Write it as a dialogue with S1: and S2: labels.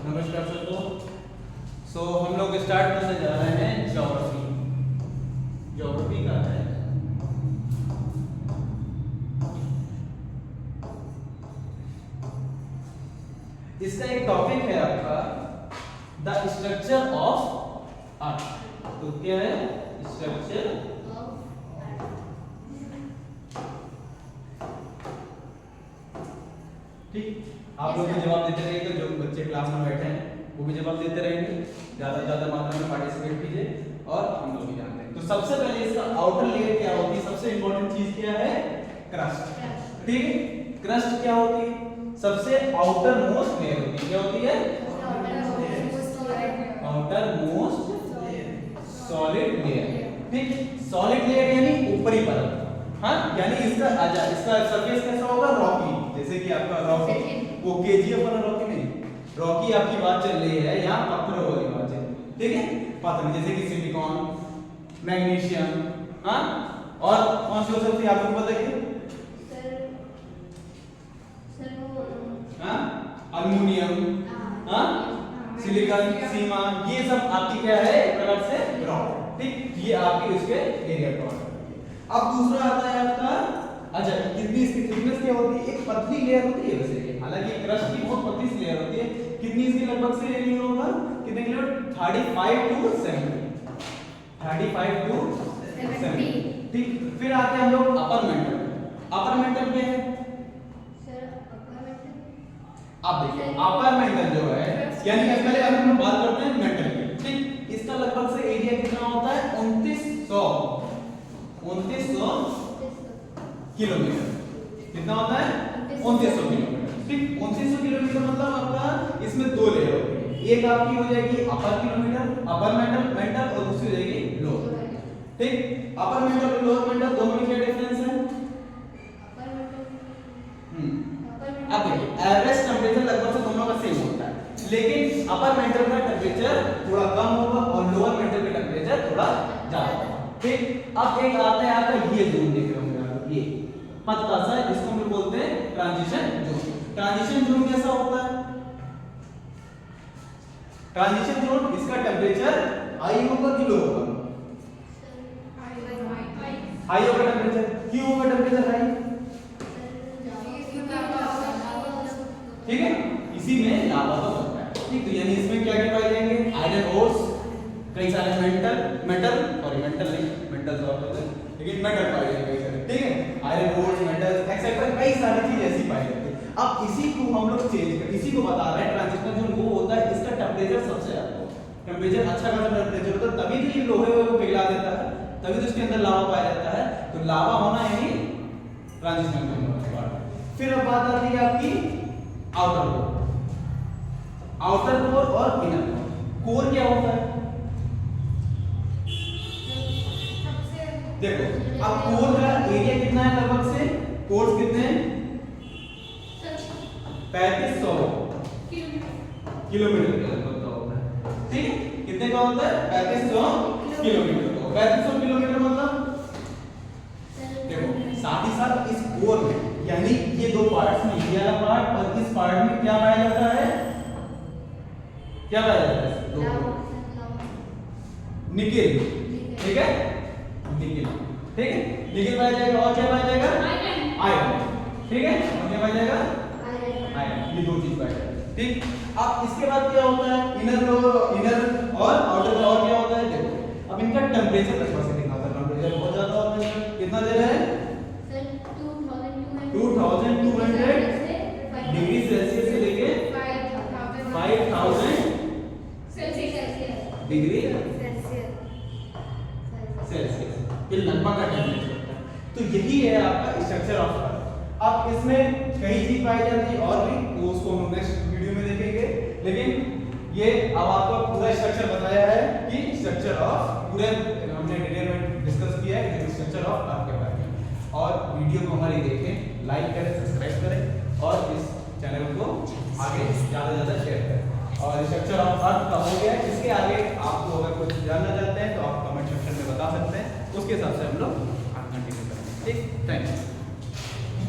S1: नमस्कार सबको। सो हम लोग स्टार्ट करने जा रहे हैं ज्योग्राफी। ज्योग्राफी का है इसका एक टॉपिक है आपका द स्ट्रक्चर ऑफ अर्थ। तो क्या है स्ट्रक्चर ठीक। आप लोग भी जवाब देते रहिएगा, जो बच्चे क्लास में बैठे हैं वो भी जवाब देते रहेंगे। ज्यादा से ज्यादा मात्रा में पार्टिसिपेट कीजिए और हम लोग भी जानते हैं। तो सबसे पहले इसका आउटर लेयर क्या होती है, सबसे इंपॉर्टेंट चीज क्या है क्रस्ट। ठीक है, क्रस्ट क्या होती है, सबसे आउटर मोस्ट लेयर होती है। क्या होती है आउटर मोस्ट सॉलिड लेयर। ठीक, सॉलिड लेयर यानी ऊपरी परत। हाँ, यानी इसका सरफेस कैसा होगा रॉकी, जैसे कि आपका रॉकी वो केजीएफ वाला रॉकी नहीं, रॉकी आपकी बात चल रही है यहाँ पत्थरों वाली बात चल रही है। ठीक है, पत्थर जैसे कि सिलिकॉन, मैग्नीशियम, हाँ, और कौन सी हो सकती है आपको बताइए? हाँ, एल्युमिनियम, हाँ, सिलिकॉन, सीमा, ये सब आपकी क्या है एक प्रकार से रॉक। ठीक, ये आपकी उसके एरिया कवर। अब दूसरा आता है आपका, अच्छा कितनी इसकी थिकनेस क्या होती है, एक पतली लेयर होती है वैसे ये, हालांकि क्रस्ट की बहुत पतली सी लेयर होती है। कितनी इसकी लगभग से एरिया होगा, कितने किलोमीटर, 35 टू 70, 35 टू 70। ठीक, फिर आते हैं हम लोग अपर मेंटल। अपर मेंटल क्या है सर? अपर मेंटल आप देखिए, अपर मेंटल जो है यानी पहले हम लोग बात करते हैं मेंटल की। ठीक, इसका लगभग से एरिया कितना होता है 2900 किलोमीटर। कितना होता है 2900 किलोमीटर। ठीक, 2900 किलोमीटर मतलब आपका इसमें दो लेयर होगी, एक आपकी हो जाएगी अपर किलोमीटर, अपर मेंटल और दूसरी हो जाएगी लोअर। ठीक, अपर मेंटल और लोअर मेंटल दोनों में क्या डिफरेंस है? अब देखिए एवरेज टेंपरेचर लगभग से दोनों का सेम होता है, लेकिन अपर मेंटल का टेंपरेचर थोड़ा कम होगा और लोअर मेंटल का टेंपरेचर थोड़ा ज्यादा होगा। ठीक, अब एक आता है आपका ये जोन देख रहे होंगे आप, ये पतला सा, इसको हम बोलते हैं ट्रांजिशन जोन। ट्रांजिशन जोन कैसा होता है? ट्रांजिशन जोन इसका टेंपरेचर हाई होगा कि लो होगा? हाई होगा टेंपरेचर। क्यों होगा टेंपरेचर हाई? ठीक है, इसी में लावा का बनता है। ठीक, तो यानी इसमें क्या क्या पाए जाएंगे, आयरन ओर्स, कई सारे मेटल नहीं, मेटल तो होते हैं लेकिन मेटल पाए जाएंगे कई सारे। ठीक है, आयरन ओर्स, मेटल्स एक्सेट्रा कई सारी चीज ऐसी पाई जाती है। अब इसी को हम लोग इसी को बता रहे हैं ट्रांजिशन जोन वो होता है, इसका टेंपरेचर सबसे ज्यादा होता है। टेंपरेचर अच्छा खासा टेंपरेचर होता है, तभी तो ये लोहे को पिघला देता है, तभी तो इसके अंदर लावा पाया जाता है। तो लावा होना यानी ट्रांजिशन जोन होता है। फिर अब बात आती है आपकी आउटर कोर। आउटर कोर और इनर कोर। कोर क्या होता है देखो, अब कोर का एरिया कितना है लगभग से, कोर्स कितने हैं 3500 किलोमीटर के लगभग का होता है। ठीक है, कितने का होता है 3500 किलोमीटर का। 3500 किलोमीटर मतलब देखो साथ ही साथ इस कोर में यानी ये दो पार्ट्स में, ये वाला पार्ट और इस पार्ट में क्या पाया जाता है, क्या पाया जाता है निकेल। ठीक है, निकेल। ठीक है, निकेल पाया जाएगा और क्या पाया जाएगा आयरन। ठीक है, और क्या पाया जाएगा आयरन। ये दो चीज पाया जाएगा। ठीक, अब इसके बाद क्या होता है इनर और आउटर का, और क्या होता है देखो। अब इनका टेंपरेचर लगभग से कितना होता है, टेंपरेचर बहुत ज्यादा होता है। कितना दे रहे हैं सर 2200 डिग्री सेल्सियस से लेके 5000 डिग्री सेल्सियस, ये लगभग का टेंपरेचर होता है। तो यही है आपका स्ट्रक्चर ऑफ अर्थ। अब इसमें कई चीज पाई जाती है और भी, वो उसको हम नेक्स्ट वीडियो में देखेंगे, लेकिन ये अब आपको पूरा स्ट्रक्चर बताया है कि स्ट्रक्चर ऑफ पूरे हमने डिटेल में डिस्कस किया है कि स्ट्रक्चर ऑफ अर्थ के बारे में। और वीडियो को हमारी देखें, लाइक करें, सब्सक्राइब करें और इस चैनल को आगे ज़्यादा से ज़्यादा शेयर करें। और स्ट्रक्चर ऑफ अर्थ का हो गया, इसके आगे आपको अगर कुछ जानना चाहते हैं तो आप कमेंट सेक्शन में बता सकते हैं, उसके हिसाब से हम लोग कंटिन्यू करेंगे। ठीक, थैंक यू।